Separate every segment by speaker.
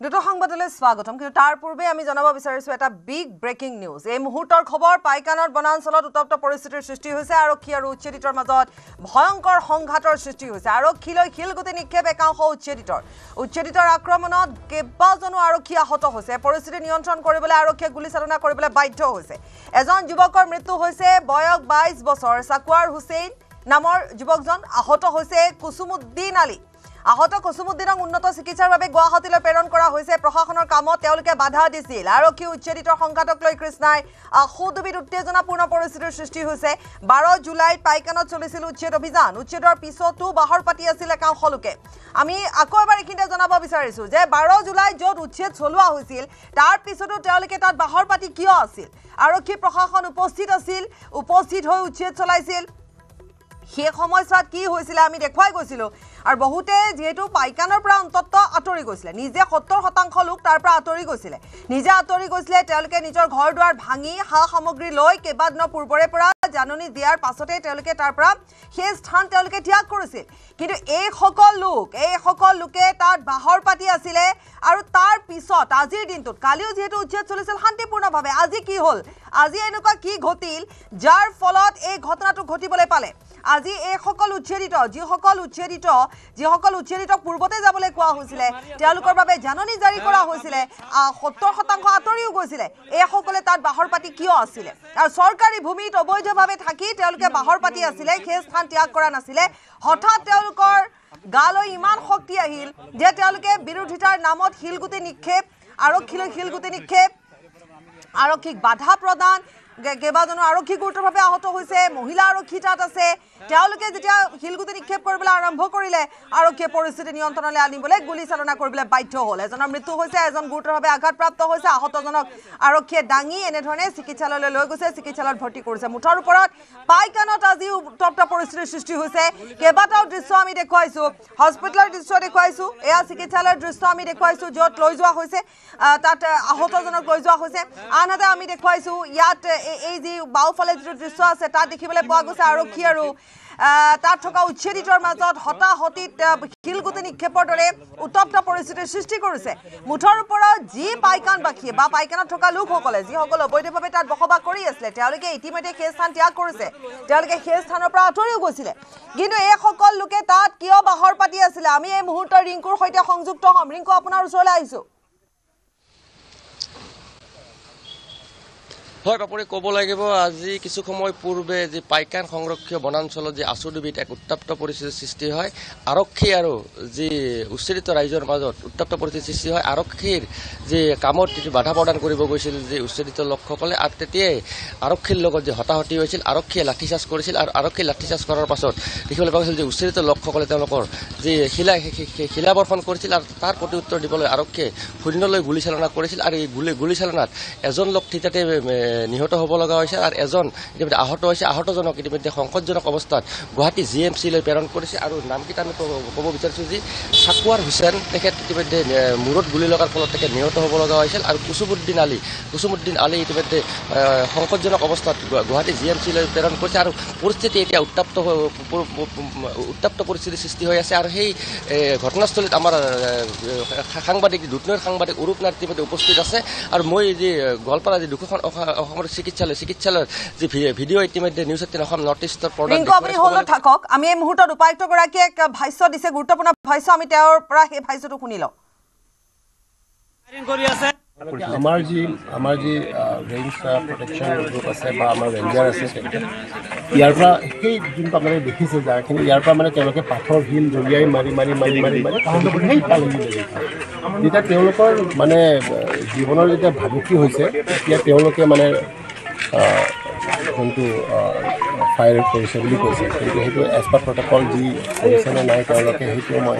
Speaker 1: দুটো সংবাদলৈ স্বাগতম কিন্তু তাৰ পূৰ্বে আমি জনাব বিচাৰিছো এটা বিগ ব্ৰেকিং নিউজ এই মুহূৰ্তৰ খবৰ পাইকানৰ বনাঞ্চলত উত্তপ্ত পৰিস্থিতিৰ সৃষ্টি হৈছে আৰক্ষী আৰু উচ্ছেদিতৰ মাজত ভয়ংকৰ সংঘাতৰ সৃষ্টি হৈছে আৰক্ষীলৈ শিলগুটি নিক্ষেপ একাংশ উচ্ছেদিতৰ আক্ৰমণত কেইবাজনো আৰক্ষী আহত হৈছে পৰিস্থিতি নিয়ন্ত্ৰণ কৰিবলৈ আৰক্ষীয়ে গুলীচালনা কৰিবলৈ বাধ্য হৈছে এজন যুৱকৰ মৃত্যু হৈছে বয়স 22 বছৰ সাকুৱাৰ হুছেইন নামৰ যুৱকজন আহত হৈছে কুসুমউদ্দিন আলী আহত কুসুমউদ্দিনক উন্নত চিকিৎসাৰ বাবে গুৱাহাটীলৈ প্ৰেৰণ কৰা হৈছে প্ৰশাসনৰ কামত তেওঁলোকে বাধা দিছিল আৰক্ষী উচ্ছেদিতৰ সংঘাতক লৈ কৃষ্ণাই খুদবিত উত্তেজনাপূৰ্ণ পৰিস্থিতিৰ সৃষ্টি হৈছে 12 জুলাইত পাইকানত চলিছিল উচ্ছেদ অভিযান উচ্ছেদৰ পিছতো বাহৰ পাতি আছিল একাংশ লোকে আমি আকৌ এবাৰ এইখিনিতে জনাব বিচাৰিছো যে 12 জুলাই য'ত উচ্ছেদ চলোৱা হৈছিল তাৰ পিছতো তেওঁলোকে তাত বাহৰ পাতি কিয় আছিল আৰক্ষী প্ৰশাসন উপস্থিত হৈ উচ্ছেদ চলাইছিল সেই সময়ছোৱাত কি হৈছিল আমি দেখুৱাই গৈছিলো আৰু বহুতে যেহেতু পাইকানৰ পৰা অন্তত আঁতৰি গৈছিল নিজে 70% লোক তাৰ পৰা আঁতৰি গৈছিল নিজে আঁতৰি গৈছিল তেওঁলোকে নিজৰ ঘৰ দুৱাৰ ভাঙি হা সামগ্ৰী লৈ কেইবাদিনৰ পূৰ্বৰে পৰা জাননী দিয়াৰ পাছতে তেওঁলোকে তাৰ পৰা সেই স্থান তেওঁলোকে ত্যাগ কৰিছিল কিন্তু এই সকল লোকে তাত বাহৰ পাতি আছিল আৰু তাৰ পিছত আজিৰ দিনটোত কালিও যেহেতু উচ্ছেদ চলিছিল শান্তিপূৰ্ণভাৱে আজি কি হ'ল আজি এনেকুৱা কি ঘটিল যাৰ ফলত এই ঘটনাটো ঘটিবলৈ পালে আজি এই সকল উচ্ছেদিত পূৰ্বতে যাবলৈ কোৱা হৈছিল তেওঁলোকৰ বাবে জাননী জাৰি কৰা হৈছিল 70% আঁতৰিও গৈছিল এই সকলে তাত বাহৰ পাতি কিয় আছিল আৰু চৰকাৰী ভূমিত অবৈধভাৱে থাকি তেওঁলোকে বাহৰ পাতি আছিল সেই স্থান ত্যাগ কৰা নাছিল হঠাৎ তেওঁলোকৰ গালৈ ইমান শক্তি আহিল যে তেওঁলোকে বিৰোধিতাৰ নামত শিলগুটি নিক্ষেপ আৰক্ষীলৈ শিলগুটি নিক্ষেপ আৰক্ষীক বাধা প্ৰদান কেইবাজনো আৰক্ষী গুৰুতৰভাৱে আহত হৈছে মহিলা আৰক্ষী তাত আছে তেওঁলোকে যেতিয়া শিলগুটি নিক্ষেপ কৰিবলৈ আৰম্ভ কৰিলে আৰক্ষীয়ে পৰিস্থিতি নিয়ন্ত্ৰণলৈ আনিবলৈ গুলীচালনা কৰিবলৈ বাধ্য হ'ল এজনৰ মৃত্যু হৈছে এজন গুৰুতৰভাৱে আঘাতপ্ৰাপ্ত হৈছে আহতজনক আৰক্ষীয়ে দাঙি এনেধৰণে চিকিৎসালয়লৈ লৈ গৈছে চিকিৎসালয়ত ভৰ্তি কৰিছে মুঠৰ ওপৰত পাইকানত আজি উত্তপ্ত পৰিস্থিতিৰ সৃষ্টি হৈছে কেইবাটাও দৃশ্য আমি দেখুৱাইছো হস্পিটেলৰ দৃশ্য দেখুৱাইছো এয়া চিকিৎসালয়ৰ দৃশ্য আমি দেখুৱাইছো য'ত লৈ যোৱা হৈছে তাত আহতজনক লৈ যোৱা হৈছে আনহাতে আমি দেখুৱাইছো ইয়াত এই যে বাওফালে যে দৃশ্য আছে তাত দেখিবলৈ পোৱা গৈছে আৰক্ষী আৰু তাত থকা উচ্ছেদিতৰ মাজত হতাহতিত শিলগুটি নিক্ষেপৰ দৰে উত্তপ্ত পৰিস্থিতিৰ সৃষ্টি কৰিছে মুঠৰ ওপৰত যি পাইকানবাসী বা পাইকানত থকা লোকসকলে যিসকল অবৈধভাৱে তাত বসবাস কৰি আছিল তেওঁলোকে ইতিমধ্যে সেই স্থান ত্যাগ কৰিছে তেওঁলোকে সেই স্থানৰ পৰা আঁতৰিও গৈছিল কিন্তু এই সকল লোকে তাত কিয় বাহৰ পাতি আছিল আমি এই মুহূৰ্তৰ ৰিংকুৰ সৈতে সংযুক্ত হ'ম ৰিংকু আপোনাৰ ওচৰলৈ আহিছো
Speaker 2: হয় বাপুৰে ক'ব লাগিব আজি কিছু সময় পূৰ্বে যে পাইকান সংৰক্ষীয় বনাঞ্চলত যে আচুডুবিত এক উত্তপ্ত পৰিস্থিতিৰ সৃষ্টি হয় আৰক্ষী আৰু যি উচ্ছেদিত ৰাইজৰ মাজত উত্তপ্ত পৰিস্থিতিৰ সৃষ্টি হয় আৰক্ষীৰ যে কামত বাধা প্ৰদান কৰিব গৈছিল যে উচ্ছেদিত লোকসকলে আৰু তেতিয়াই আৰক্ষীৰ লগত যে হতাহতি হৈছিল আৰক্ষীয়ে লাঠিচাৰ্জ কৰিছিল আৰু আৰক্ষীয়ে লাঠিচাৰ্জ কৰাৰ পাছত দেখিবলৈ পোৱা গৈছিল যে উচ্ছেদিত লোকসকলে তেওঁলোকৰ যি শিলাবৰ্ষণ কৰিছিল আৰু তাৰ প্ৰতি উত্তৰ দিবলৈ আৰক্ষীয়ে শূন্যলৈ গুলীচালনা কৰিছিল আৰু এই গুলীচালনাত এজন লোক থিতাতে নিহত হ'ব লগা হৈছে আৰু এজন ইতিমধ্যে আহত হৈছে আহতজনক ইতিমধ্যে সংকটজনক অৱস্থাত গুৱাহাটী GMCলৈ প্ৰেৰণ কৰিছে আৰু নামকেইটা আমি ক'ব বিচাৰিছোঁ যে সাকুৱাৰ হুছেইন তেখেত ইতিমধ্যে মূৰত গুলী লগাৰ ফলত তেখেত নিহত হ'ব লগা হৈছিল আৰু কুসুমউদ্দিন আলী ইতিমধ্যে সংকটজনক অৱস্থাত গুৱাহাটী GMCলৈ প্ৰেৰণ কৰিছে আৰু পৰিস্থিতি এতিয়া উত্তপ্ত পৰিস্থিতিৰ সৃষ্টি হৈ আছে আৰু সেই ঘটনাস্থলীত আমাৰ দুধনৈৰ সাংবাদিক অৰূপ নাথ ইতিমধ্যে উপস্থিত আছে আৰু মই যি গোৱালপাৰা যি দুখন অসমৰ চিকিৎসালয়ৰ যি ভিডিঅ' ইতিমধ্যে নিউজ 18 অসম নৰ্থ ইষ্টৰ
Speaker 1: থাকক আমি এই মুহূৰ্তত উপায়ুক্তগৰাকীয়ে এক ভাষ্য দিছে গুৰুত্বপূৰ্ণ ভাষ্য আমি তেওঁৰ পৰা সেই ভাষ্যটো শুনি লওঁ
Speaker 3: আমাৰ যি ৰেঞ্জ প্ৰটেকশ্যন গ্ৰুপ আছে বা আমাৰ ৰেঞ্জাৰ আছে ইয়াৰ পৰা সেই যোনটো আপোনালোকে দেখিছে যাৰখিনি ইয়াৰ পৰা মানে তেওঁলোকে পাথৰ শিল দলিয়াই মাৰি যেতিয়া তেওঁলোকৰ মানে জীৱনৰ যেতিয়া ভাবুকি হৈছে তেতিয়া তেওঁলোকে মানে যোনটো ফায়াৰ কৰিছে বুলি কৈছে কিন্তু সেইটো এজ পাৰ প্ৰট'কল যি কৰিছে নে নাই তেওঁলোকে সেইটো মই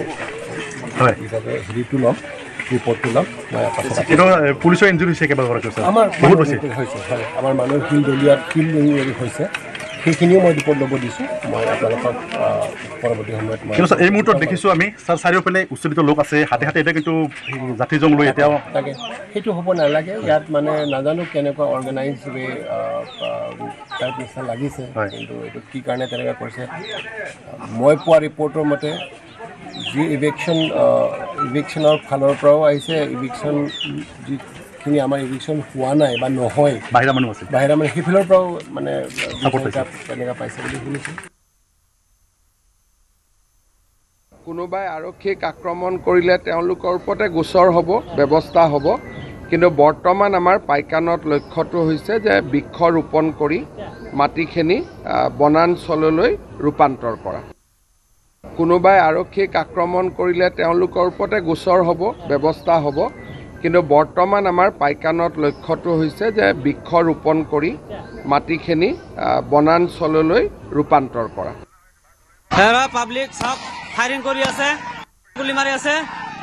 Speaker 3: হিচাপে হেৰিটো ল'ম ৰিপৰ্টটো ল'ম মই
Speaker 4: পুলিচৰ ইঞ্জুৰি হৈছে
Speaker 3: আমাৰ বহুত হৈছে হয় আমাৰ মানুহৰ শিল ইঞ্জুৰি হৈছে সেইখিনিও মই ৰিপৰ্ট ল'ব দিছোঁ মই আপোনালোকক পৰৱৰ্তী সময়ত
Speaker 4: কিন্তু এই মুহূৰ্তত দেখিছোঁ আমি চাৰিওফালে উচ্ছেদিত লোক আছে হাতে এতিয়া কিন্তু জাতি জং লৈ এতিয়াও
Speaker 3: তাকে সেইটো হ'ব নালাগে ইয়াত মানে নাজানো কেনেকুৱা অৰ্গেনাইজ ৱে টাইপ নিচিনা লাগিছে কিন্তু এইটো কি কাৰণে তেনেকুৱা কৰিছে মই পোৱা ৰিপৰ্টৰ মতে যি ইভিকশ্যনৰ ফালৰ পৰাও আহিছে ইভিকশ্যন যিখিনি আমাৰ ইভিকশ্যন হোৱা নাই বা নহয়
Speaker 4: বাহিৰা মানুহ আছে
Speaker 3: বাহিৰা মানে সেইফালৰ পৰাও মানে তেনেকুৱা পাইছে বুলি শুনিছোঁ
Speaker 5: কোনোবাই আৰক্ষীক আক্ৰমণ কৰিলে তেওঁলোকৰ ওপৰতে গোচৰ হ'ব ব্যৱস্থা হ'ব কিন্তু বৰ্তমান আমাৰ পাইকানত লক্ষ্যটো হৈছে যে বৃক্ষ ৰোপণ কৰি মাটিখিনি বনাঞ্চললৈ ৰূপান্তৰ কৰা কোনোবাই আৰক্ষীক আক্ৰমণ কৰিলে তেওঁলোকৰ ওপৰতে গোচৰ হ'ব ব্যৱস্থা হ'ব কিন্তু বৰ্তমান আমাৰ পাইকানত লক্ষ্যটো হৈছে যে বৃক্ষ ৰোপণ কৰি মাটিখিনি বনাঞ্চললৈ ৰূপান্তৰ কৰা
Speaker 6: পাব্লিক সব ফায়াৰিং কৰি আছে গুলি মাৰি আছে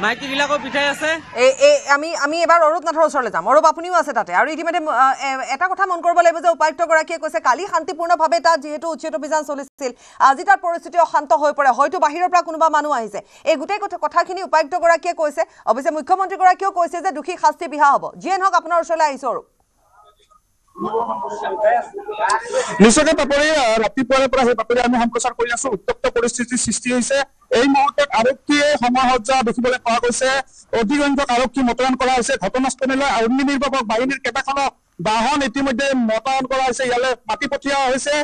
Speaker 6: মাইকীবিলাকো পিঠাই আছে
Speaker 1: আমি এবাৰ অৰূপ নাথৰ ওচৰলৈ যাম অৰূপ আপুনিও আছে তাতে আৰু ইতিমধ্যে এটা কথা মন কৰিব লাগিব যে উপায়ুক্তগৰাকীয়ে কৈছে কালি শান্তিপূৰ্ণভাৱে তাত যিহেতু উচ্ছেদ অভিযান চলিছিল আজি তাত পৰিস্থিতি অশান্ত হৈ পৰে হয়তো বাহিৰৰ পৰা কোনোবা মানুহ আহিছে এই গোটেই কথাখিনি উপায়ুক্তগৰাকীয়ে কৈছে অৱশ্যে মুখ্যমন্ত্ৰীগৰাকীয়েও কৈছে যে দোষী শাস্তি বিহা হ'ব যিয়ে নহওক আপোনাৰ ওচৰলৈ আহিছোঁ অৰূপ
Speaker 7: নিশ্চয়কৈ বাতৰি ৰাতিপুৱাৰে পৰা সেই বাতৰি আমি সম্প্ৰচাৰ কৰি আছো উত্তপ্ত পৰিস্থিতিৰ সৃষ্টি হৈছে এই মুহূৰ্তত আৰক্ষীয়ে সমাহজ্জা দেখিবলৈ পোৱা গৈছে অধিক সংখ্যক আৰক্ষী মোতায়েন কৰা হৈছে ঘটনাস্থলীলৈ অগ্নিনিৰ্বাপক বাহিনীৰ কেইবাখনো বাহন ইতিমধ্যে মোতায়েন কৰা হৈছে ইয়ালৈ মাতি পঠিওৱা হৈছে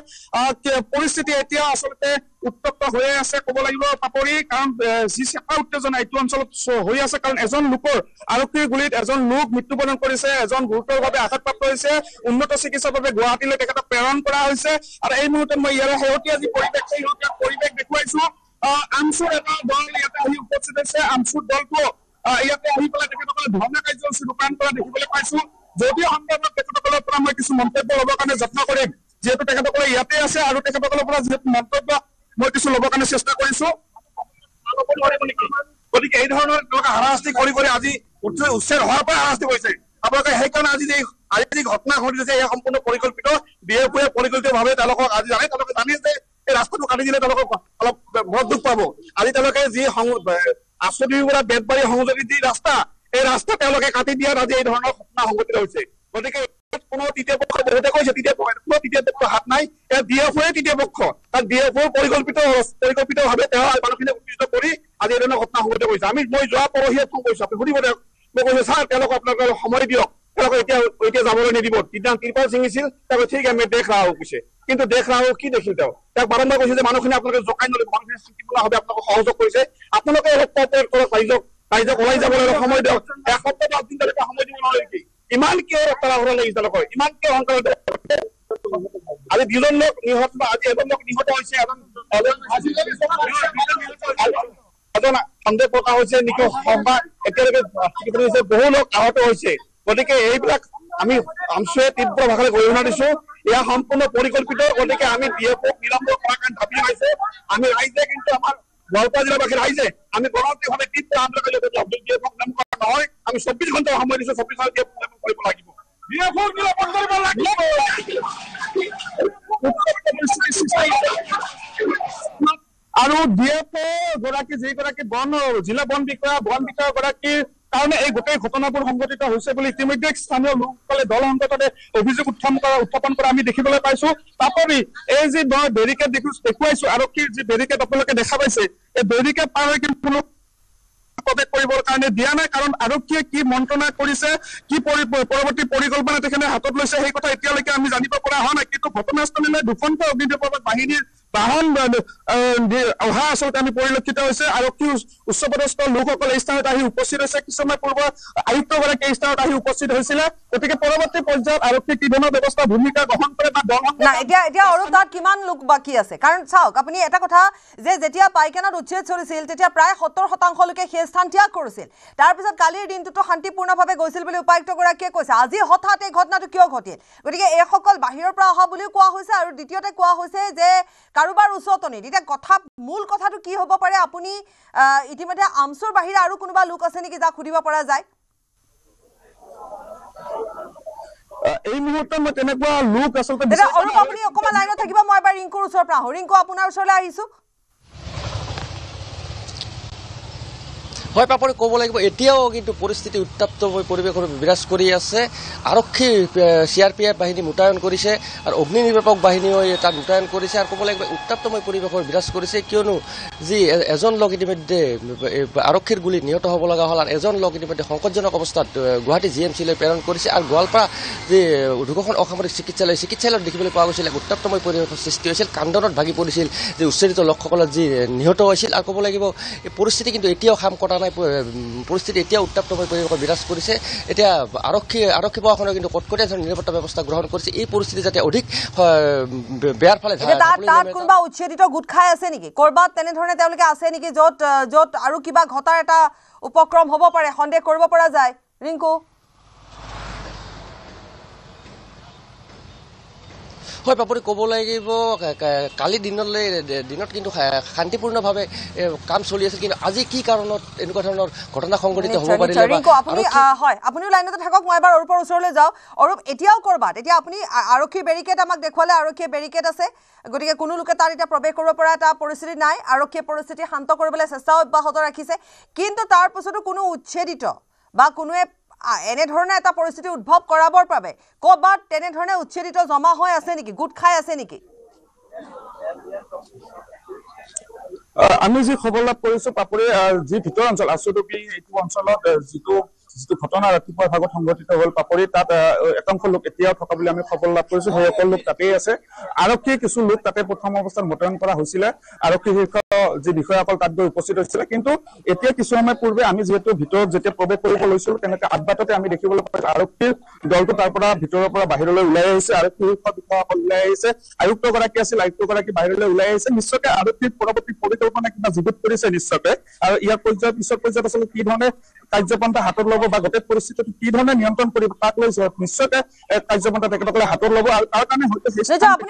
Speaker 7: পৰিস্থিতি এতিয়া আচলতে উত্তপ্ত হৈ আছে ক'ব লাগিব পাপৰি কাৰণ যি চেপা উত্তেজনা এইটো অঞ্চলত হৈ আছে কাৰণ এজন লোকৰ আৰক্ষীৰ গুলীত এজন লোক মৃত্যুবৰণ কৰিছে এজন গুৰুতৰভাৱে আঘাতপ্ৰাপ্ত হৈছে উন্নত চিকিৎসাৰ বাবে গুৱাহাটীলৈ তেখেতক প্ৰেৰণ কৰা হৈছে আৰু এই মুহূৰ্তত মই ইয়াৰে শেহতীয়া যি পৰিৱেশ দেখুৱাইছো আমচুৰ এটা দল ইয়াতে আহি উপস্থিত হৈছে আমচুৰ দলটো ইয়াতে আহি পেলাই তেখেতসকলে ধৰ্ণা কাৰ্যসূচী ৰূপায়ণ কৰা দেখিবলৈ পাইছো যদিও সন্দৰ্ভত তেখেতসকলৰ পৰা মই কিছু মন্তব্য ল'বৰ কাৰণে যত্ন কৰিম যিহেতু তেখেতসকলে ইয়াতে আছে আৰু তেখেতসকলৰ পৰা যিহেতু মন্তব্য মই কিছু ল'বৰ কাৰণে চেষ্টা কৰিছো গতিকে এই ধৰণৰ তেওঁলোকে হাৰাশাস্তি কৰি আজি উচ্ছেদ হোৱাৰ পৰা হাৰাশাস্তি কৰিছে আপোনালোকে সেইকাৰণে আজি যি ঘটনা ঘটিছে এয়া সম্পূৰ্ণ পৰিকল্পিত বিএফএ পৰিকল্পিতভাৱে তেওঁলোকক আজি তেওঁলোকে জানে যে এই ৰাস্তাটো কাটি দিলে তেওঁলোকক অলপ বৰ দুখ পাব আজি তেওঁলোকে যি আঁচনিৰ পৰা বেতবাৰী সংযোগী যি ৰাস্তা এই ৰাস্তা তেওঁলোকে কাটি দিয়াত আজি এই ধৰণৰ ঘটনা সংঘটিত হৈছে গতিকে কোনো তৃতীয় পক্ষ বহুতে কৈছে তৃতীয় পক্ষ হাত নাই এয়া ডিএফঅ'য়ে তৃতীয় পক্ষ তাত ডিএফঅ পৰিকল্পিতভাৱে তেওঁ মানুহখিনি উত্তেজিত কৰি আজি এই ধৰণৰ ঘটনা সংঘটিত কৰিছে মই যোৱা পৰহিয়ে ফোন কৰিছো আপুনি সুধিব দিয়ক মই কৈছো ছাৰ তেওঁলোকক আপোনালোকে সময় দিয়ক তেওঁলোকক এতিয়া যাবলৈ নিদিব তিৰপাল ছিঙিছিল তেওঁ ঠিক আমি দেখ ৰাহ কৈছে কিন্তু দেখ ৰাহ কি দেখিল তেওঁক বাৰম্বাৰ কৈছে যে মানুহখিনি আপোনালোকে জোকাই নলব মানুহখিনি শান্তিপূৰ্ণভাৱে আপোনালোকক সহযোগ কৰিছে আপোনালোকে অলপ ৰাইজক ওলাই যাবলৈ সময় দিয়ক এসপ্তাহ 10 দিন তেওঁলোকে সময় দিব নোৱাৰে নেকি ইমান কিয় তাড়াহুড়া লাগিছে তেওঁলোকৰ ইমান কিয় অহংকাৰ আজি দুজন লোক নিহত আজি এজন লোক নিহত হৈছে এজন সন্দেহ প্ৰকাশ হৈছে নেকি এতিয়ালৈকে বহু লোক আহত হৈছে গতিকে এইবিলাক আমি আমচুৱে তীব্ৰ ভাষাৰে গৰিহণা দিছো এয়া সম্পূৰ্ণ পৰিকল্পিত গতিকে আমি ডিএফঅ'ক নিলম্ব কৰাৰ কাৰণে দাবী জনাইছো আমি ৰাইজে কিন্তু আমাৰ গোৱালপাৰা জিলাবাসী ৰাইজে আমি গণতান্ত্ৰিকভাৱে তীব্ৰ আন্দোলন ডিএফঅ'ক নিলম্ব কৰা নহয় আমি 24 ঘণ্টা সময় দিছো 24 ঘণ্টা ডিএফঅ'ক নিলম্ব কৰিব লাগিব ডিএফঅ'ক নিলম্বন কৰিব লাগিব আৰু ডিএফঅ গৰাকী যিগৰাকী জিলা বন বিষয়া গৰাকীৰ কাৰণে এই গোটেই ঘটনাবোৰ সংঘটিত হৈছে বুলি ইতিমধ্যে স্থানীয় লোকসকলে দল সংগঠনে অভিযোগ উত্থাপন কৰা আমি দেখিবলৈ পাইছো তাৰোপৰি এই যি বেৰিকেড দেখুৱাইছো আৰক্ষীৰ যি বেৰিকেড আপোনালোকে দেখা পাইছে এই বেৰিকেড পাৰ হৈ কোনো প্ৰৱেশ কৰিবৰ কাৰণে দিয়া নাই কাৰণ আৰক্ষীয়ে কি মন্ত্ৰণা কৰিছে কি পৰৱৰ্তী পৰিকল্পনা তেখেতে হাতত লৈছে সেই কথা এতিয়ালৈকে আমি জানিব পৰা হোৱা নাই কিন্তু ঘটনাস্থলীলৈ দুখনকৈ অগ্নিনিৰ্বাপক বাহিনীৰ বাহন অহা আচলতে আমি পৰিলক্ষিত হৈছে আৰক্ষী উচ্চপদস্থ লোকসকলে এই স্থানত আহি উপস্থিত হৈছে কিছুমান পূৰ্ব আয়ুক্তগৰাকী এই স্থানত আহি উপস্থিত হৈছিলে গতিকে পৰৱৰ্তী পৰ্যায়ত আৰক্ষী কি ধৰণৰ ব্যৱস্থা ভূমিকা গ্ৰহণ কৰে বা দল
Speaker 1: এতিয়া আৰু তাত কিমান লোক বাকী আছে কাৰণ চাওক আপুনি এটা কথা যে যেতিয়া পাইকানত উচ্ছেদ চলিছিল তেতিয়া প্ৰায় 70% লোকে সেই স্থান ত্যাগ কৰিছিল তাৰপিছত কালিৰ দিনটোতো শান্তিপূৰ্ণভাৱে গৈছিল বুলি উপায়ুক্তগৰাকীয়ে কৈছে আজি হঠাৎ এই ঘটনাটো কিয় ঘটিল গতিকে এইসকল বাহিৰৰ পৰা অহা বুলিও কোৱা হৈছে আৰু দ্বিতীয়তে কোৱা হৈছে যে কাৰোবাৰ উচতনিত এতিয়া মূল কথাটো কি হ'ব পাৰে আপুনি ইতিমধ্যে আমচুৰ বাহিৰে আৰু কোনোবা লোক আছে নেকি যাক সুধিব পৰা যায়
Speaker 7: এই মুহূৰ্তত মই তেনেকুৱা লোক আচলতে
Speaker 1: আৰু আপুনি অকমান লাইনত থাকিব মই এবাৰ ৰিংকুৰ ওচৰৰ পৰা আহোঁ ৰিংকু আপোনাৰ ওচৰলৈ আহিছোঁ
Speaker 2: হয় পাপৰি ক'ব লাগিব এতিয়াও কিন্তু পৰিস্থিতি উত্তাপ্ত পৰিৱেশৰ বিৰাজ কৰি আছে আৰক্ষী CRPF বাহিনী মোতায়েন কৰিছে আৰু অগ্নি নিৰ্বাপক বাহিনীও তাত মোতায়েন কৰিছে আৰু ক'ব লাগিব উত্তাপ্তময় পৰিৱেশৰ বিৰাজ কৰিছে কিয়নো যি এজন লোক ইতিমধ্যে আৰক্ষীৰ গুলীত নিহত হ'ব লগা হ'ল আৰু এজন লোক ইতিমধ্যে সংকটজনক অৱস্থাত গুৱাহাটী GMCলৈ প্ৰেৰণ কৰিছে আৰু গোৱালপাৰা যি দুখন অসামৰিক চিকিৎসালয়ত দেখিবলৈ পোৱা গৈছিল উত্তাপ্তময় পৰিৱেশৰ সৃষ্টি হৈছিল কান্দনত ভাগি পৰিছিল যে উচ্ছেদিত লোকসকলৰ যি নিহত হৈছিল আৰু ক'ব লাগিব এই পৰিস্থিতি কিন্তু এতিয়াও খাম কটা নাই পৰিস্থিতি এতিয়া উত্তাপ্তময় পৰিৱেশৰ বিৰাজ কৰিছে এতিয়া আৰক্ষী প্ৰশাসনে কিন্তু কটকটীয়া নিৰাপত্তা ব্যৱস্থা গ্ৰহণ কৰিছে এই পৰিস্থিতি যাতে অধিক বেয়াৰ ফালে
Speaker 1: তাত কোনোবা উচ্ছেদিত গোট খাই আছে নেকি কৰবাত তেনেধৰণে তেওঁলোকে আছে নেকি য'ত আৰু কিবা ঘটাৰ এটা উপক্ৰম হ'ব পাৰে সন্দেহ কৰিব পৰা যায় ৰিংকু
Speaker 2: হয় পাপৰি ক'ব লাগিব কালি দিনত কিন্তু শান্তিপূৰ্ণভাৱে কাম চলি আছিল কিন্তু আজি কি কাৰণত এনেকুৱা ধৰণৰ ঘটনা সংঘটিত হ'ব পাৰিলে
Speaker 1: আপুনিও লাইনতে থাকক মই এবাৰ অৰূপৰ ওচৰলৈ যাওঁ অৰূপ এতিয়াও কৰবাত এতিয়া আপুনি আৰক্ষীৰ বেৰিকেড আমাক দেখুৱালে আৰক্ষীয়ে বেৰিকেড আছে গতিকে কোনো লোকে তাত এতিয়া প্ৰৱেশ কৰিব পৰা এটা পৰিস্থিতি নাই আৰক্ষীয়ে পৰিস্থিতি শান্ত কৰিবলৈ চেষ্টা অব্যাহত ৰাখিছে কিন্তু তাৰ পিছতো কোনো উচ্ছেদিত বা কোনোৱে এনেধৰণে এটা পৰিস্থিতি উদ্ভৱ কৰাবৰ বাবে ক'ৰবাত তেনেধৰণে উচ্ছেদিত জমা হৈ আছে নেকি গোট খাই আছে নেকি
Speaker 7: আমি যি খবৰ লাভ কৰিছো পাপৰি যি ভিতৰ অঞ্চল আচুডুবি এইটো অঞ্চলত যিটো ঘটনা ৰাতিপুৱাৰ ভাগত সংঘটিত হ'ল পাপৰি তাত একাংশ লোক এতিয়াও থকা বুলি আমি খবৰ লাভ কৰিছো সেই সকলো লোক তাতেই আছে আৰক্ষী কিছু লোক তাতে প্ৰথম অৱস্থাত মোতায়েন কৰা হৈছিলে আৰক্ষী শীৰ্ষ যি বিষয়াসকল তাত গৈ উপস্থিত হৈছিলে কিন্তু এতিয়া কিছু সময় পূৰ্বে আমি যিহেতু ভিতৰত যেতিয়া প্ৰৱেশ কৰিব লৈছিলো তেনেকে আদবাটতে আমি দেখিবলৈ পাইছো আৰক্ষীৰ দলটো তাৰ পৰা ভিতৰৰ পৰা বাহিৰলৈ ওলাই আহিছে আৰক্ষী শীৰ্ষ বিষয়াসকল ওলাই আহিছে আয়ুক্তগৰাকী আছিল আয়ুক্তগৰাকী বাহিৰলৈ ওলাই আহিছে নিশ্চয়কৈ আৰক্ষীৰ পৰৱৰ্তী পৰিকল্পনা কিবা যুগুত কৰিছে নিশ্চয়কৈ আৰু ইয়াৰ পিছৰ পৰ্যায়ত আচলতে কি ধৰণে কাৰ্যপন্থা হাতত ল'ব বা গোটেই পৰিস্থিতিটো কি ধৰণে নিয়ন্ত্ৰণ কৰিব তাক লৈ নিশ্চয়কৈ কাৰ্যপন্থা তেখেতসকলে হাতত ল'ব আৰু তাৰ কাৰণে হয়তো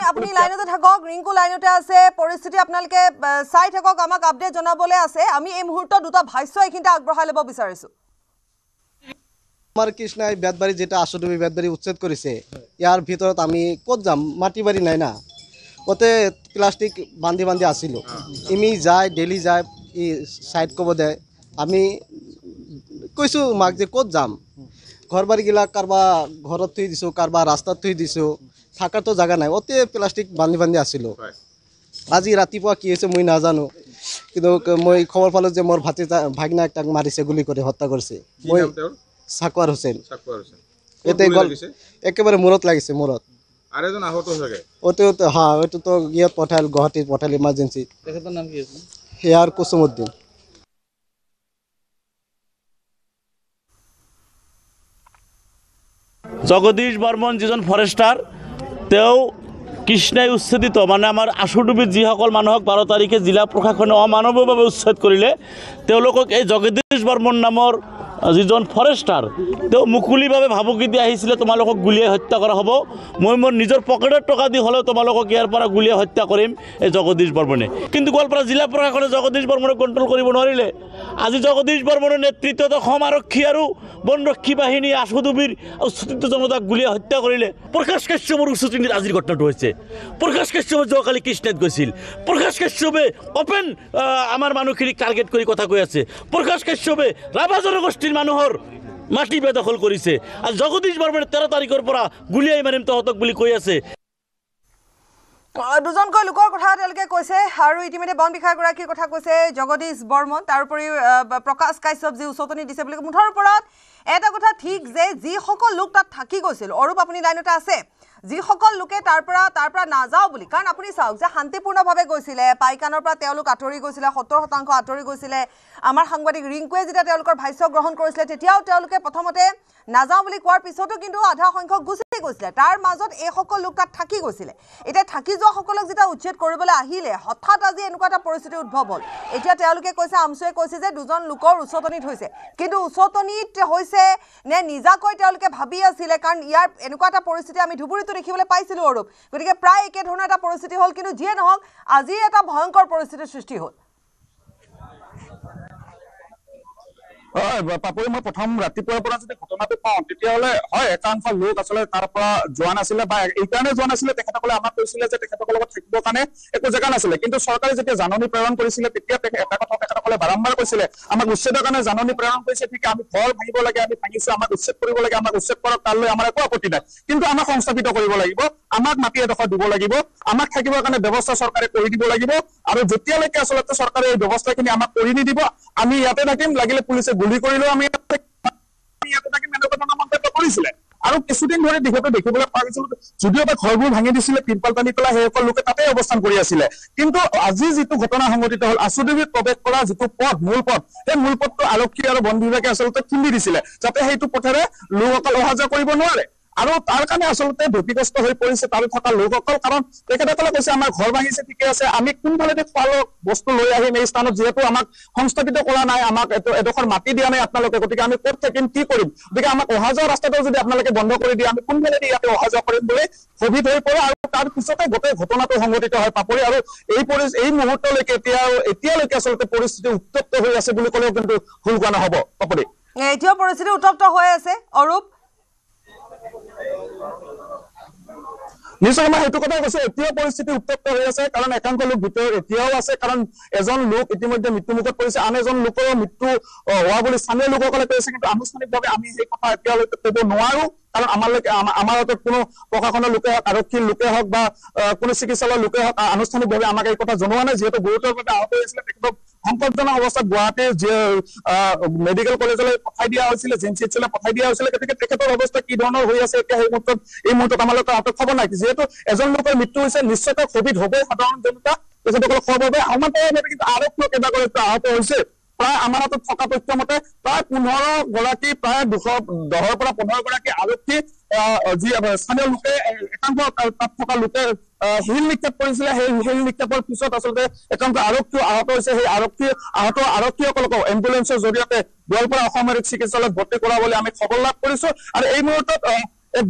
Speaker 1: আপুনি লাইনতে থাকক ৰিংকু লাইনতে আছে পৰিস্থিতি আপোনালোকে চাই থাকক আমাক আপডেট জনাবলৈ আছে আমি এই মুহূৰ্তত দুটা ভাষ্য এইখিনিতে আগবঢ়াই ল'ব বিচাৰিছো
Speaker 8: আমাৰ কৃষ্ণাই বেতবাৰী যেটা আচুডুবি বেতবাৰী উচ্ছেদ কৰিছে ইয়াৰ ভিতৰত আমি ক'ত যাম মাটি বাৰী নাই না ওতে প্লাষ্টিক বান্ধি আছিলোঁ ইমি যায় ডেইলি যায় ই ছাইড ক'ব দে আমি কৈছোঁ মাক যে ক'ত যাম ঘৰ বাৰীগিলাক কাৰোবাৰ ঘৰত থৈ দিছোঁ কাৰোবাৰ ৰাস্তাত থৈ দিছোঁ থাকাৰতো জেগা নাই ওতে প্লাষ্টিক বান্ধি আছিলোঁ আজি ৰাতিপুৱা কি হৈছে মই নাজানো কিন্তু মই খবৰ পালোঁ যে মোৰ ভাগিনা একটাক মাৰিছে গুলি কৰি হত্যা কৰিছে মই সাকুৱাৰ হুছেইন এতে গ'ল একেবাৰে মূৰত লাগিছে মূৰত
Speaker 9: আৰু এজন আহত হৈছে
Speaker 8: ওতে ওইটো তো ইয়াত গুৱাহাটীত পঠাল ইমাৰ্জেঞ্চি
Speaker 9: তেখেতৰ নাম কি আছিল
Speaker 8: ইয়াৰ কুসুমউদ্দিন
Speaker 10: জগদীশ বৰ্মন যিজন ফৰেষ্টাৰ তেওঁ কৃষ্ণাই উচ্ছেদিত মানে আমাৰ আচুডুবিত যিসকল মানুহক 12 তাৰিখে জিলা প্ৰশাসনে অমানৱীয়ভাৱে উচ্ছেদ কৰিলে তেওঁলোকক এই জগদীশ বৰ্মন নামৰ যিজন ফৰেষ্টাৰ তেওঁ মুকলিভাৱে ভাবুকি দি আহিছিলে তোমালোকক গুলিয়াই হত্যা কৰা হ'ব মই মোৰ নিজৰ পকেটৰ টকা দি হ'লেও তোমালোকক ইয়াৰ পৰা গুলিয়াই হত্যা কৰিম এই জগদীশ বৰ্মনে কিন্তু গোৱালপাৰা জিলা প্ৰশাসনে জগদীশ বৰ্মনক কণ্ট্ৰল কৰিব নোৱাৰিলে আজি জগদীশ বৰ্মনৰ নেতৃত্বত অসম আৰক্ষী আৰু বনৰক্ষী বাহিনী আচুডুবিৰ উচ্ছেদিত জনতাক গুলিয়াই হত্যা কৰিলে প্ৰকাশ কাশ্যপৰ উচ্চতিনিত আজিৰ ঘটনাটো হৈছে প্ৰকাশ কাশ্যপে যোৱাকালি কৃষ্ণাত গৈছিল প্ৰকাশ কাশ্যপে অপেন আমাৰ মানুহখিনিক টাৰ্গেট কৰি কথা কৈ আছে প্ৰকাশ কাশ্যপে ৰাভা জনগোষ্ঠীৰ মানুহৰ মাটি বেদখল কৰিছে আৰু জগদীশ বৰ্মনে 13 তাৰিখৰ পৰা গুলিয়াই মাৰিম তহঁতক বুলি কৈ আছে
Speaker 1: দুজনকৈ লোকৰ কথা তেওঁলোকে কৈছে আৰু ইতিমধ্যে বন বিষয়াগৰাকীৰ কথা কৈছে জগদীশ বৰ্মন তাৰোপৰি প্ৰকাশ কাশ্যপ যি উচতনি দিছে বুলি মুঠৰ ওপৰত এটা কথা ঠিক যে যিসকল লোক তাত থাকি গৈছিল অৰূপ আপুনি লাইনতে আছে যিসকল লোকে তাৰ পৰা নাযাওঁ বুলি কাৰণ আপুনি চাওক যে শান্তিপূৰ্ণভাৱে গৈছিলে পাইকানৰ পৰা তেওঁলোক আঁতৰি গৈছিলে 70% আঁতৰি গৈছিলে আমাৰ সাংবাদিক ৰিংকুৱে যেতিয়া তেওঁলোকৰ ভাষ্য গ্ৰহণ কৰিছিলে তেতিয়াও তেওঁলোকে প্ৰথমতে নাযাওঁ বুলি কোৱাৰ পিছতো কিন্তু আধা সংখ্যক গুচি গৈছিলে তাৰ মাজত এইসকল লোক তাত থাকি গৈছিলে এতিয়া থাকি যোৱা সকলক যেতিয়া উচ্ছেদ কৰিবলৈ আহিলে হঠাৎ আজি এনেকুৱা এটা পৰিস্থিতি উদ্ভৱ হ'ল এতিয়া তেওঁলোকে কৈছে আমচুৱে কৈছে যে দুজন লোকৰ উচতনিত হৈছে কিন্তু উচতনিত হৈছে নে নিজাকৈ তেওঁলোকে ভাবি আছিলে কাৰণ ইয়াৰ এনেকুৱা এটা পৰিস্থিতি আমি ধুবুৰীতো দেখিবলৈ পাইছিলোঁ অৰূপ গতিকে প্ৰায় একে ধৰণৰ এটা পৰিস্থিতি হ'ল কিন্তু যিয়ে নহওক আজি এটা ভয়ংকৰ পৰিস্থিতিৰ সৃষ্টি হ'ল
Speaker 7: হয় পাপৰি মই প্ৰথম ৰাতিপুৱাৰ পৰা যদি ঘটনাটো পাওঁ তেতিয়াহ'লে হয় একাংশ লোক আচলতে তাৰ পৰা যোৱা নাছিলে বা এইকাৰণে যোৱা নাছিলে তেখেতসকলে আমাক কৈছিলে যে তেখেতসকলৰ লগত থাকিবৰ কাৰণে একো জেগা নাছিলে কিন্তু চৰকাৰে যেতিয়া জাননী প্ৰেৰণ কৰিছিলে তেতিয়া এটা কথা তেখেতসকলে বাৰম্বাৰ কৈছিলে আমাক উচ্ছেদৰ কাৰণে জাননী প্ৰেৰণ কৰিছে ঠিক আমি ঘৰ ভাঙিব লাগে আমি ভাঙিছো আমাক উচ্ছেদ কৰিব লাগে আমাক উচ্ছেদ কৰক তালৈ আমাৰ একো আপত্তি নাই কিন্তু আমাক সংস্থাপিত কৰিব লাগিব আমাক মাটি এডোখৰ দিব লাগিব আমাক থাকিবৰ কাৰণে ব্যৱস্থা চৰকাৰে কৰি দিব লাগিব আৰু যেতিয়ালৈকে আচলতে চৰকাৰে এই ব্যৱস্থাখিনি আমাক কৰি নিদিব আমি ইয়াতে থাকিম লাগিলে পুলিচে গুলি কৰিলেও আমি ইয়াতে থাকিম এনেকুৱা ধৰণৰ মন্তব্য কৰিছিলে আৰু কিছুদিন ধৰি দিশতে দেখিবলৈ পোৱা গৈছিল যদিও বা ঘৰবোৰ ভাঙি দিছিলে তিৰপাল টানি পেলাই সেইসকল লোকে তাতে অৱস্থান কৰি আছিলে কিন্তু আজি যিটো ঘটনা সংঘটিত হ'ল আচুডুবিত প্ৰৱেশ কৰা যিটো পথ মূল পথ সেই মূল পথটো আৰক্ষী আৰু বন বিভাগে আচলতে খুলি দিছিলে যাতে সেইটো পথেৰে লোকসকল অহা যোৱা কৰিব নোৱাৰে আৰু তাৰ কাৰণে আচলতে ভতিগ্ৰস্ত হৈ পৰিছে তাত থকা লোকসকল কাৰণ তেখেতসকলে কৈছে আমাৰ ঘৰ ভাঙিছে ঠিকে আছে আমি কোনফালেদি খোৱা বস্তু লৈ আহিম এই স্থানত যিহেতু আমাক সংস্থাপিত কৰা নাই আমাক এডোখৰ মাটি দিয়া নাই আপোনালোকে গতিকে আমি ক'ত থাকিম কি কৰিম গতিকে আমাক অহা যোৱা ৰাস্তাটো যদি আপোনালোকে বন্ধ কৰি দিয়ে আমি কোনফালেদি ইয়াতে অহা যোৱা কৰিম বুলি ক্ষোভিত হৈ পৰে আৰু তাৰ পিছতে গোটেই ঘটনাটো সংঘটিত হয় পাপৰি আৰু এই মুহূৰ্তলৈকে এতিয়ালৈকে আচলতে পৰিস্থিতি উত্তপ্ত হৈ আছে বুলি ক'লেও কিন্তু ভুল কোৱা নহ'ব পাপৰি
Speaker 1: এতিয়াও পৰিস্থিতি উত্তপ্ত হৈ আছে অৰূপ
Speaker 7: নিশ্চয় মই সেইটো কথাই কৈছো এতিয়াও পৰিস্থিতি উত্তপ্ত হৈ আছে কাৰণ একাংশ লোক ভিতৰত এতিয়াও আছে কাৰণ এজন লোক ইতিমধ্যে মৃত্যুমুখত পৰিছে আন এজন লোকৰো মৃত্যু হোৱা বুলি স্থানীয় লোকসকলে কৈছে কিন্তু আনুষ্ঠানিকভাৱে আমি সেই কথা এতিয়ালৈকে ক'ব নোৱাৰো কাৰণ আমাৰ হাতত কোনো প্ৰশাসনৰ লোকে হওক আৰক্ষীৰ লোকে হওক বা কোনো চিকিৎসালয়ৰ লোকে হওক আনুষ্ঠানিকভাৱে আমাক এই কথা জনোৱা নাই যিহেতু গুৰুতৰভাৱে আহত হৈছিলে তেখেতক সংকটজনক অৱস্থাত গুৱাহাটীৰ মেডিকেল কলেজলৈ পঠাই দিয়া হৈছিলে জিএমচিএইচলৈ পঠাই দিয়া হৈছিলে গতিকে তেখেতৰ অৱস্থা কি ধৰণৰ হৈ আছে এতিয়া এই মুহূৰ্তত আমালোকৰ হাতত খবৰ নাই যিহেতু এজন লোকৰ মৃত্যু হৈছে নিশ্চয়কৈ ক্ষোভিত হ'বই সাধাৰণ জনতা তেখেতসকলক খবৰ পাব আমাৰ কিন্তু আৰক্ষী কেইবাগৰাকীও আহত হৈছে প্ৰায় আমাৰ হাতত থকা তথ্য মতে প্ৰায় 15 গৰাকী প্ৰায় 210 পৰা 15 গৰাকী আৰক্ষী যি স্থানীয় লোকে একাংশ তাত থকা লোকে শিল নিক্ষেপ কৰিছিলে সেই শিল নিক্ষেপৰ পিছত আচলতে একাংশ আৰক্ষী আহত হৈছে সেই আৰক্ষীসকলক এম্বুলেন্সৰ জৰিয়তে গোৱালপাৰা অসামৰিক চিকিৎসালয়ত ভৰ্তি কৰাবলৈ আমি খবৰ লাভ কৰিছো আৰু এই মুহূৰ্তত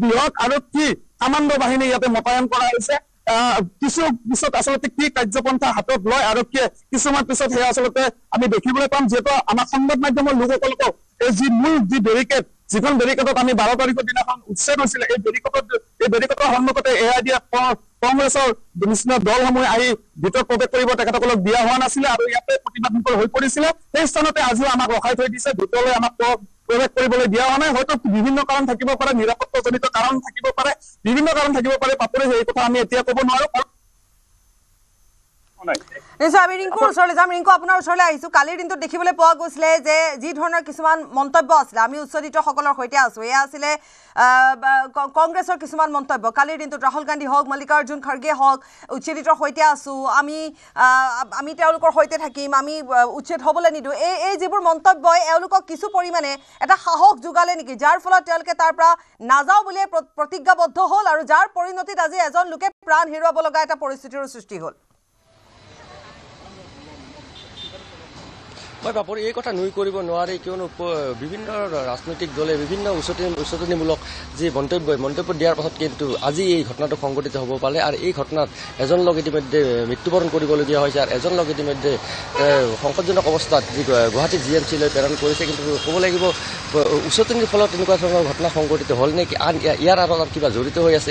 Speaker 7: বৃহৎ আৰক্ষী কামাণ্ডো বাহিনী ইয়াতে মোতায়েন কৰা হৈছে কিছু পিছত আচলতে কি কাৰ্যপন্থা হাতত লয় আৰক্ষীয়ে কিছুমান পিছত সেয়া আচলতে আমি দেখিবলৈ পাম যিহেতু আমাৰ সংবাদ মাধ্যমৰ লোকসকলক এই যি মূল যি বেৰিকেড যিখন বেৰিকেডত আমি 12 তাৰিখৰ দিনাখন উচ্ছেদ হৈছিলে এই বেৰিকেডৰ সন্মুখতে এয়া দিয়া কংগ্ৰেছৰ নিচিনা দলসমূহে আহি ভিতৰত প্ৰৱেশ কৰিব তেখেতসকলক দিয়া হোৱা নাছিলে আৰু ইয়াতে প্ৰতিবাদমুখৰ হৈ পৰিছিলে সেই স্থানতে আজিও আমাক ৰখাই থৈ দিছে ভিতৰলৈ আমাক প্ৰৱেশ কৰিবলৈ দিয়া হোৱা নাই হয়তো বিভিন্ন কাৰণ থাকিব পাৰে নিৰাপত্তাজনিত কাৰণ থাকিব পাৰে বিভিন্ন কাৰণ থাকিব পাৰে পাপৰি এই কথা আমি এতিয়া ক'ব নোৱাৰো
Speaker 1: নিশ্চয় আমি ৰিংকুৰ ওচৰলৈ যাম ৰিংকু আপোনাৰ ওচৰলৈ আহিছোঁ কালিৰ দিনটোত দেখিবলৈ পোৱা গৈছিলে যে যি ধৰণৰ কিছুমান মন্তব্য আছিলে আমি উচ্চদিতসকলৰ সৈতে আছোঁ এয়া আছিলে কংগ্ৰেছৰ কিছুমান মন্তব্য কালিৰ দিনটোত ৰাহুল গান্ধী হওক মল্লিকাৰ্জুন খাৰ্গে হওক উচ্চদিতৰ সৈতে আছোঁ আমি তেওঁলোকৰ সৈতে থাকিম আমি উচ্ছেদ হ'বলৈ নিদিওঁ এই যিবোৰ মন্তব্যই এওঁলোকক কিছু পৰিমাণে এটা সাহস যোগালে নেকি যাৰ ফলত তেওঁলোকে তাৰ পৰা নাযাওঁ বুলিয়ে প্ৰতিজ্ঞাবদ্ধ হ'ল আৰু যাৰ পৰিণতিত আজি এজন লোকে প্ৰাণ হেৰুৱাব লগা এটা পৰিস্থিতিৰ সৃষ্টি হ'ল
Speaker 2: মই বাপৰি এই কথা নুই কৰিব নোৱাৰি কিয়নো বিভিন্ন ৰাজনৈতিক দলে বিভিন্ন উচতনিমূলক যি মন্তব্য দিয়াৰ পাছত কিন্তু আজি এই ঘটনাটো সংঘটিত হ'ব পাৰে আৰু এই ঘটনাত এজন লোক ইতিমধ্যে মৃত্যুবৰণ কৰিবলগীয়া হৈছে আৰু এজন লোক ইতিমধ্যে সংকটজনক অৱস্থাত যি গুৱাহাটী জিএমচিলৈ প্ৰেৰণ কৰিছে কিন্তু ক'ব লাগিব উচতনিৰ ফলত এনেকুৱা ধৰণৰ ঘটনা সংঘটিত হ'ল নেকি ইয়াৰ আঁৰত কিবা জড়িত হৈ আছে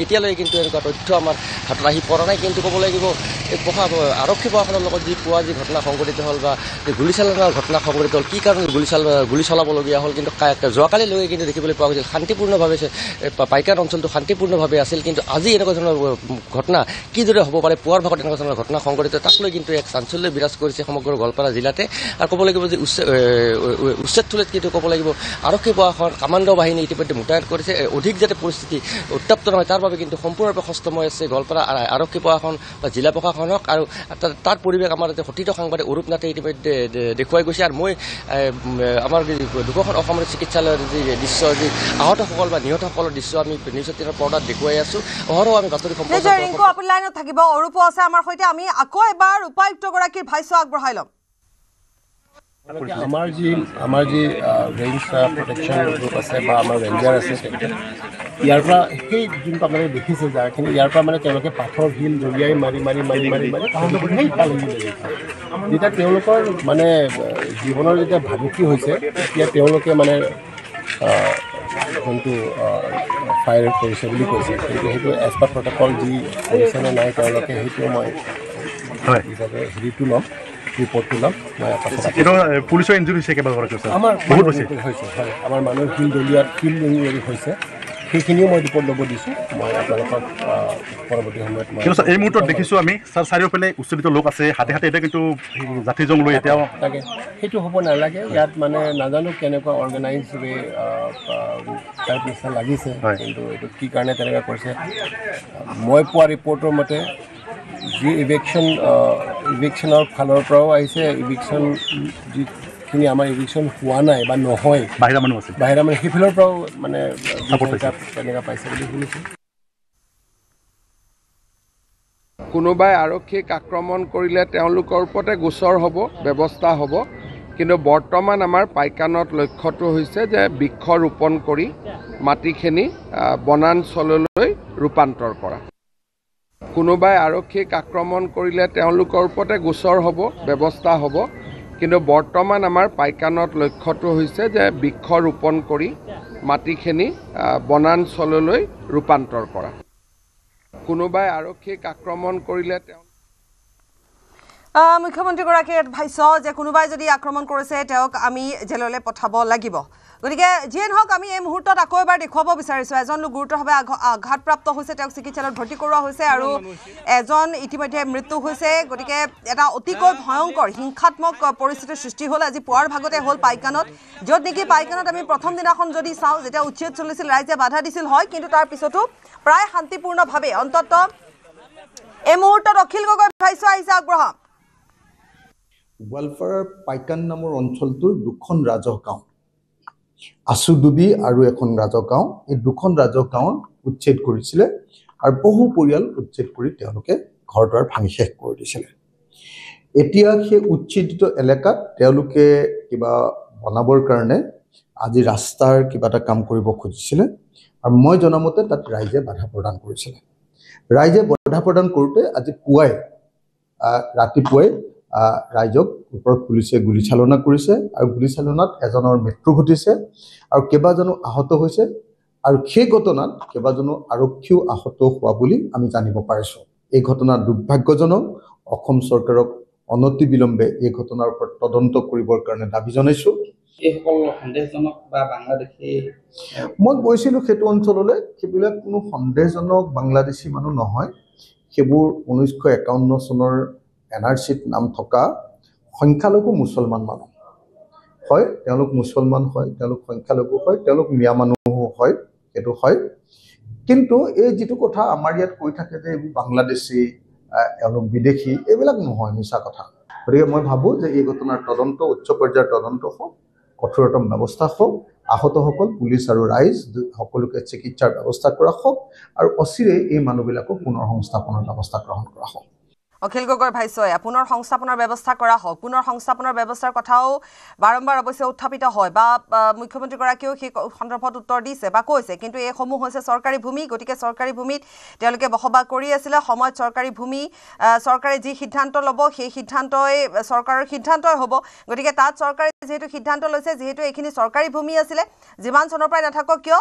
Speaker 2: এতিয়ালৈকে কিন্তু এনেকুৱা তথ্য আমাৰ হাতত আহি পৰা নাই কিন্তু ক'ব লাগিব আৰক্ষী প্ৰশাসনৰ লগত যি ঘটনা সংঘটিত হ'ল বা গুলীচালনাৰ ঘটনা সংঘটিত হ'ল কি কাৰণে গুলী চলাবলগীয়া হ'ল কিন্তু যোৱাকালিলৈকে কিন্তু দেখিবলৈ পোৱা গৈছিল শান্তিপূৰ্ণভাৱে পাইকান অঞ্চলটো শান্তিপূৰ্ণভাৱে আছিল কিন্তু আজি এনেকুৱা ধৰণৰ ঘটনা কিদৰে হ'ব পাৰে পুৱাৰ ভাগত এনেকুৱা ধৰণৰ ঘটনা সংঘটিত তাক লৈ কিন্তু এক চাঞ্চল্য বিৰাজ কৰিছে সমগ্ৰ গোৱালপাৰা জিলাতে আৰু ক'ব লাগিব যে উচ্ছেদ থলীত কিন্তু ক'ব লাগিব আৰক্ষী প্ৰশাসন কামাণ্ডো বাহিনী ইতিমধ্যে মোতায়েন কৰিছে অধিক যাতে পৰিস্থিতি উত্তপ্ত নহয় তাৰ বাবে কিন্তু সম্পূৰ্ণৰূপে সষ্টম হৈ আছে গোৱালপাৰা আৰক্ষী প্ৰশাসন বা জিলা প্ৰশাসনক আৰু তাৰ পৰিৱেশ আমাৰ সতীৰ্থ সাংবাদিক অৰূপ নাথে ইতিমধ্যে দেখুৱাই গৈছে আৰু মই আমাৰ দুখন অসামৰিক চিকিৎসালয়ৰ যি দৃশ্য যি আহতসকল বা নিহতসকলৰ দৃশ্য আমি নিউজ 18 পৰ্দাত দেখুৱাই আছো অহৰহ আমি বাতৰি সম্প্ৰচাৰ
Speaker 1: ৰিংকু আপুনি লাইনত থাকিব অৰূপো আছে আমাৰ সৈতে আমি আকৌ এবাৰ উপায়ুক্তগৰাকীৰ ভাষ্য আগবঢ়াই ল'ম
Speaker 3: আমাৰ যি ৰেঞ্জ প্ৰটেকশ্যন গ্ৰুপ আছে বা আমাৰ ৰেঞ্জাৰ আছে ইয়াৰ পৰা সেই যোনটো আপোনালোকে দেখিছে জেগাখিনি ইয়াৰ পৰা মানে তেওঁলোকে পাথৰ শিল জঁলিয়াই মাৰি সেই পালেঙিলৈ গৈছে যেতিয়া তেওঁলোকৰ মানে জীৱনৰ যেতিয়া ভাবুকি হৈছে তেতিয়া তেওঁলোকে মানে যোনটো ফায়াৰ কৰিছে বুলি কৈছে কিন্তু সেইটো এজ পাৰ প্ৰট'কল যি কৰিছে নে নাই তেওঁলোকে সেইটো মই হিচাপে হেৰিটো ল'ম ৰিপৰ্টটো ল'ম মই
Speaker 4: পুলিচৰ ইঞ্জুৰি হৈছে কেইবাগৰাকী
Speaker 3: আমাৰ বহুত হৈছে হয় আমাৰ মানুহৰ শিল ইঞ্জুৰি হৈছে সেইখিনিও মই ৰিপৰ্ট ল'ব দিছোঁ মই আপোনালোকক পৰৱৰ্তী সময়ত
Speaker 4: কিন্তু এই মুহূৰ্তত দেখিছোঁ আমি ছাৰ চাৰিওফালে উচ্চলিত লোক আছে হাতে এতিয়া কিন্তু জাতি জং লৈ এতিয়াও
Speaker 3: তাকে সেইটো হ'ব নালাগে ইয়াত মানে নাজানো কেনেকুৱা অৰ্গেনাইজ ৱে টাইপ নিচিনা লাগিছে কিন্তু এইটো কি কাৰণে তেনেকুৱা কৰিছে মই পোৱা ৰিপৰ্টৰ মতে যি ইভিকশ্যনৰ ফালৰ পৰাও আহিছে ইভিকশ্যন যিখিনি আমাৰ ইভিকশ্যন হোৱা নাই বা নহয়
Speaker 4: বাহিৰা মানুহ আছে
Speaker 3: সেইফালৰ পৰাও মানে তেনেকুৱা পাইছে বুলি শুনিছোঁ
Speaker 5: কোনোবাই আৰক্ষীক আক্ৰমণ কৰিলে তেওঁলোকৰ ওপৰতে গোচৰ হ'ব ব্যৱস্থা হ'ব কিন্তু বৰ্তমান আমাৰ পাইকানত লক্ষ্যটো হৈছে যে বৃক্ষ ৰোপণ কৰি মাটিখিনি বনাঞ্চললৈ ৰূপান্তৰ কৰা কোনোবাই আৰক্ষীক আক্ৰমণ কৰিলে তেওঁলোকৰ ওপৰতে গোচৰ হ'ব ব্যৱস্থা হ'ব কিন্তু বৰ্তমান আমাৰ পাইকানত লক্ষ্যটো হৈছে যে বৃক্ষ ৰোপণ কৰি মাটিখিনি বনাঞ্চললৈ ৰূপান্তৰ কৰা কোনোবাই আৰক্ষীক আক্ৰমণ কৰিলে
Speaker 1: মুখ্যমন্ত্ৰীগৰাকীয়ে ভাষ্য যে কোনোবাই যদি আক্ৰমণ কৰিছে তেওঁক আমি জেললৈ পঠাব লাগিব গতিকে যিয়ে নহওক আমি এই মুহূৰ্তত আকৌ এবাৰ দেখুৱাব বিচাৰিছোঁ এজন লোক গুৰুতৰভাৱে আঘাতপ্ৰাপ্ত হৈছে তেওঁক চিকিৎসালয়ত ভৰ্তি কৰোৱা হৈছে আৰু এজন ইতিমধ্যে মৃত্যু হৈছে গতিকে এটা অতিকৈ ভয়ংকৰ হিংসাত্মক পৰিস্থিতিৰ সৃষ্টি হ'ল আজি পুৱাৰ ভাগতে হ'ল পাইকানত য'ত নেকি পাইকানত আমি প্ৰথম দিনাখন যদি চাওঁ যেতিয়া উচ্ছেদ চলিছিল ৰাইজে বাধা দিছিল হয় কিন্তু তাৰ পিছতো প্ৰায় শান্তিপূৰ্ণভাৱে অন্তত এই মুহূৰ্তত অখিল গগৈ ভাষ্য আহিছে আগবঢ়াম
Speaker 11: গোৱালপাৰাৰ পাইকান নামৰ অঞ্চলটোৰ দুখন ৰাজহ গাঁও আছুডুবি আৰু এখন ৰাজহ গাঁও এই দুখন ৰাজহ গাঁৱত উচ্ছেদ কৰিছিলে আৰু বহু পৰিয়াল উচ্ছেদ কৰি তেওঁলোকে ঘৰ দুৱাৰ ভাঙি শেষ কৰি দিছিলে এতিয়া সেই উচ্ছেদিত এলেকাত তেওঁলোকে কিবা বনাবৰ কাৰণে আজি ৰাস্তাৰ কিবা এটা কাম কৰিব খুজিছিলে আৰু মই জনামতে তাত ৰাইজে বাধা প্ৰদান কৰিছিলে ৰাইজে বাধা প্ৰদান কৰোঁতে আজি ৰাতিপুৱাই ৰাইজক ওপৰত পুলিচে গুলীচালনা কৰিছে আৰু গুলীচালনাত এজনৰ মৃত্যু ঘটিছে আৰু কেইবাজনো আহত হৈছে আৰু সেই ঘটনাত কেইবাজনো আৰক্ষীও আহত হোৱা বুলি আমি জানিব পাৰিছোঁ এই ঘটনা দুৰ্ভাগ্যজনক অসম চৰকাৰক অনতি বিলম্বে এই ঘটনাৰ ওপৰত তদন্ত কৰিবৰ কাৰণে দাবী জনাইছোঁ
Speaker 9: এইসকল সন্দেহজনক বা বাংলাদেশী
Speaker 11: মই গৈছিলোঁ সেইটো অঞ্চললৈ সেইবিলাক কোনো সন্দেহজনক বাংলাদেশী মানুহ নহয় সেইবোৰ 1951 চনৰ এনআৰচিত নাম থকা সংখ্যালঘু মুছলমান মানুহ হয় তেওঁলোক মুছলমান হয় তেওঁলোক সংখ্যালঘু হয় তেওঁলোক মিয়া মানুহো হয় সেইটো হয় কিন্তু এই যিটো কথা আমাৰ ইয়াত কৈ থাকে যে এইবোৰ বাংলাদেশী এওঁলোক বিদেশী এইবিলাক নহয় মিছা কথা গতিকে মই ভাবোঁ যে এই ঘটনাৰ তদন্ত উচ্চ পৰ্যায়ৰ তদন্ত হওক কঠোৰতম ব্যৱস্থা হওক আহতসকল পুলিচ আৰু ৰাইজ সকলোকে চিকিৎসাৰ ব্যৱস্থা কৰা হওক আৰু অচিৰেই এই মানুহবিলাকক পুনৰ সংস্থাপনৰ ব্যৱস্থা গ্ৰহণ কৰা হওক
Speaker 1: অখিল গগৈৰ ভাষ্যই পুনৰ সংস্থাপনৰ ব্যৱস্থা কৰা হওক পুনৰ সংস্থাপনৰ ব্যৱস্থাৰ কথাও বাৰম্বাৰ অৱশ্যে উত্থাপিত হয় বা মুখ্যমন্ত্ৰীগৰাকীয়েও সেই সন্দৰ্ভত উত্তৰ দিছে বা কৈছে কিন্তু এইসমূহ হৈছে চৰকাৰী ভূমি গতিকে চৰকাৰী ভূমিত তেওঁলোকে বসবাস কৰি আছিলে সময়ত চৰকাৰী ভূমি চৰকাৰে যি সিদ্ধান্ত ল'ব সেই সিদ্ধান্তই চৰকাৰৰ সিদ্ধান্তই হ'ব গতিকে তাত চৰকাৰে যেহেতু সিদ্ধান্ত লৈছে যেহেতু এইখিনি চৰকাৰী ভূমি আছিলে যিমান চনৰ পৰাই নাথাকক কিয়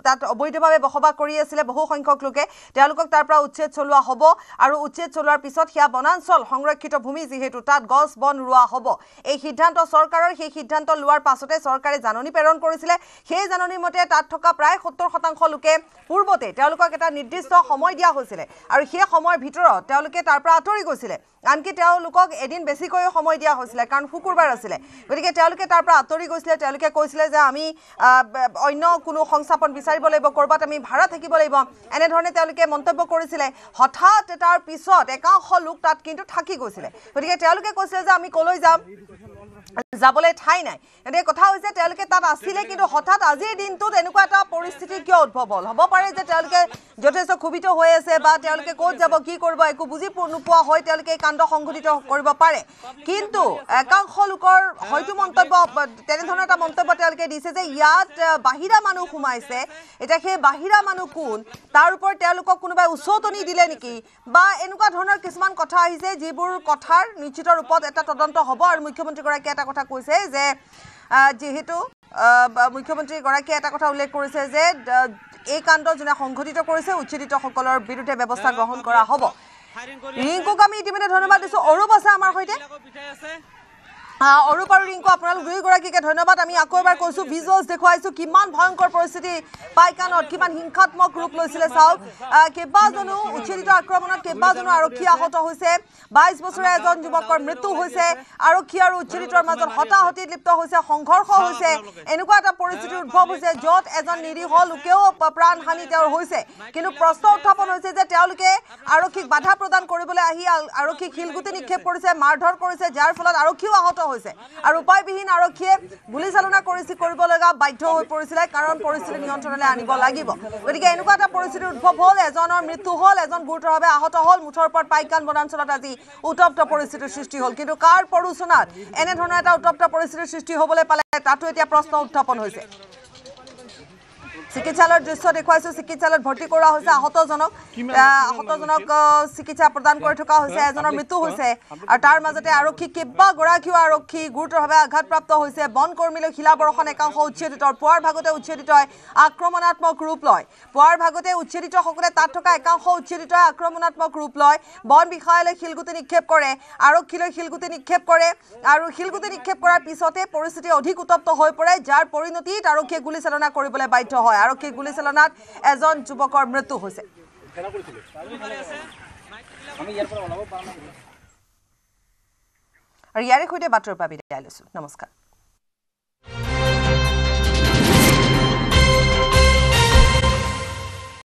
Speaker 1: তাত অবৈধভাৱে বসবাস কৰি আছিলে বহু সংখ্যক লোকে তেওঁলোকক তাৰ পৰা উচ্ছেদ চলোৱা হ'ব আৰু উচ্ছেদ চলোৱাৰ পিছত সেয়া বনাঞ্চল সংৰক্ষিত ভূমি যেহেতু তাত গছ বন ৰোৱা হ'ব এই সিদ্ধান্ত চৰকাৰৰ সেই সিদ্ধান্ত লোৱাৰ পাছতে চৰকাৰে জাননী প্ৰেৰণ কৰিছিলে সেই জাননীৰ মতে তাত থকা প্ৰায় 70% লোকে পূৰ্বতে তেওঁলোকক এটা নিৰ্দিষ্ট সময় দিয়া হৈছিলে আৰু সেই সময়ৰ ভিতৰত তেওঁলোকে তাৰ পৰা আঁতৰি গৈছিলে আনকি তেওঁলোকক এদিন বেছিকৈ সময় দিয়া হৈছিলে কাৰণ শুকুৰবাৰ আছিলে গতিকে তেওঁলোকে তাৰ পৰা আঁতৰি গৈছিলে তেওঁলোকে কৈছিলে যে আমি অন্য কোনো সংস্থাপন বিচাৰিব লাগিব ক'ৰবাত আমি ভাড়া থাকিব লাগিব এনেধৰণে তেওঁলোকে মন্তব্য কৰিছিলে হঠাৎ তাৰ পিছত একাংশ লোক তাত কিন্তু থাকি গৈছিলে গতিকে তেওঁলোকে কৈছিলে যে আমি কলৈ যাম যাবলৈ ঠাই নাই এতিয়া কথা হৈছে তেওঁলোকে তাত আছিলে কিন্তু হঠাৎ আজিৰ দিনটোত এনেকুৱা এটা পৰিস্থিতি কিয় উদ্ভৱ হ'ল হ'ব পাৰে যে তেওঁলোকে যথেষ্ট ক্ষোভিত হৈ আছে বা তেওঁলোকে ক'ত যাব কি কৰিব একো বুজি নোপোৱা হৈ তেওঁলোকে এই কাণ্ড সংঘটিত কৰিব পাৰে কিন্তু একাংশ লোকৰ হয়তো মন্তব্য তেনেধৰণৰ এটা মন্তব্য তেওঁলোকে দিছে যে ইয়াত বাহিৰা মানুহ সোমাইছে এতিয়া সেই বাহিৰা মানুহ কোন তাৰ ওপৰত তেওঁলোকক কোনোবাই উচতনি দিলে নেকি বা এনেকুৱা ধৰণৰ কিছুমান কথা আহিছে যিবোৰ কথাৰ নিশ্চিত ৰূপত এটা তদন্ত হ'ব আৰু মুখ্যমন্ত্ৰীগৰাকীয়ে এটা কথা কৈছে যে যেহেতু মুখ্যমন্ত্ৰীগৰাকীয়ে এটা কথা উল্লেখ কৰিছে যে এই কাণ্ড যোনে সংঘটিত কৰিছে উচ্ছেদিতসকলৰ বিৰুদ্ধে ব্যৱস্থা গ্ৰহণ কৰা হ'ব ৰিংকুক আমি ইতিমধ্যে ধন্যবাদ দিছোঁ অৰূপ আছে আমাৰ সৈতে অৰূপ আৰু ৰিংকু আপোনালোক দুয়োগৰাকীকে ধন্যবাদ আমি আকৌ এবাৰ কৈছোঁ ভিজুৱেলছ দেখুৱাইছোঁ কিমান ভয়ংকৰ পৰিস্থিতি পাইকানত কিমান হিংসাত্মক ৰূপ লৈছিলে চাওক কেইবাজনো উচ্ছেদিত আক্ৰমণত কেইবাজনো আৰক্ষী আহত হৈছে 22 বছৰীয়া এজন যুৱকৰ মৃত্যু হৈছে আৰক্ষী আৰু উচ্ছেদিতৰ মাজত হতাহতিত লিপ্ত হৈছে সংঘৰ্ষ হৈছে এনেকুৱা এটা পৰিস্থিতিৰ উদ্ভৱ হৈছে য'ত এজন নিৰীহ লোকেও প্ৰাণহানি তেওঁৰ হৈছে কিন্তু প্ৰশ্ন উত্থাপন হৈছে যে তেওঁলোকে আৰক্ষীক বাধা প্ৰদান কৰিবলৈ আহি আৰক্ষীক শিলগুটি নিক্ষেপ কৰিছে মাৰধৰ কৰিছে যাৰ ফলত আৰক্ষীও আহত হৈছে আৰু উপায়বিহীন আৰক্ষীয়ে গুলীচালনা কৰিব লগা বাধ্য হৈ পৰিছিলে কাৰণ পৰিস্থিতি নিয়ন্ত্ৰণলৈ আনিব লাগিব গতিকে এনেকুৱা এটা পৰিস্থিতিৰ উদ্ভৱ হ'ল এজনৰ মৃত্যু হ'ল এজন গুৰুতৰভাৱে আহত হ'ল মুঠৰ ওপৰত পাইকান বনাঞ্চলত আজি উত্তপ্ত পৰিস্থিতিৰ সৃষ্টি হ'ল কিন্তু কাৰ প্ৰৰোচনাত এনেধৰণৰ এটা উত্তপ্ত পৰিস্থিতিৰ সৃষ্টি হ'বলৈ পালে তাতো এতিয়া প্ৰশ্ন উত্থাপন হৈছে চিকিৎসালয়ৰ দৃশ্য দেখুৱাইছোঁ চিকিৎসালয়ত ভৰ্তি কৰোৱা হৈছে আহতজনক চিকিৎসা প্ৰদান কৰি থকা হৈছে এজনৰ মৃত্যু হৈছে আৰু তাৰ মাজতে আৰক্ষী কেইবাগৰাকীও আৰক্ষী গুৰুতৰভাৱে আঘাতপ্ৰাপ্ত হৈছে বনকৰ্মীলৈ শিলাবৰ্ষণ একাংশ উচ্ছেদিতৰ পুৱাৰ ভাগতে উচ্ছেদিতই আক্ৰমণাত্মক ৰূপ লয় পুৱাৰ ভাগতে উচ্ছেদিতসকলে তাত থকা একাংশ উচ্ছেদিতই আক্ৰমণাত্মক ৰূপ লয় বন বিষয়ালৈ শিলগুটি নিক্ষেপ কৰে আৰক্ষীলৈ শিলগুটি নিক্ষেপ কৰে আৰু শিলগুটি নিক্ষেপ কৰাৰ পিছতে পৰিস্থিতি অধিক উত্তপ্ত হৈ পৰে যাৰ পৰিণতিত আৰক্ষীয়ে গুলীচালনা কৰিবলৈ বাধ্য হয় আৰক্ষীৰ গুলীচালনাত এজন যুৱকৰ মৃত্যু হৈছে আৰু ইয়াৰে সৈতে বাতৰিৰ পৰা বিদায় লৈছোঁ নমস্কাৰ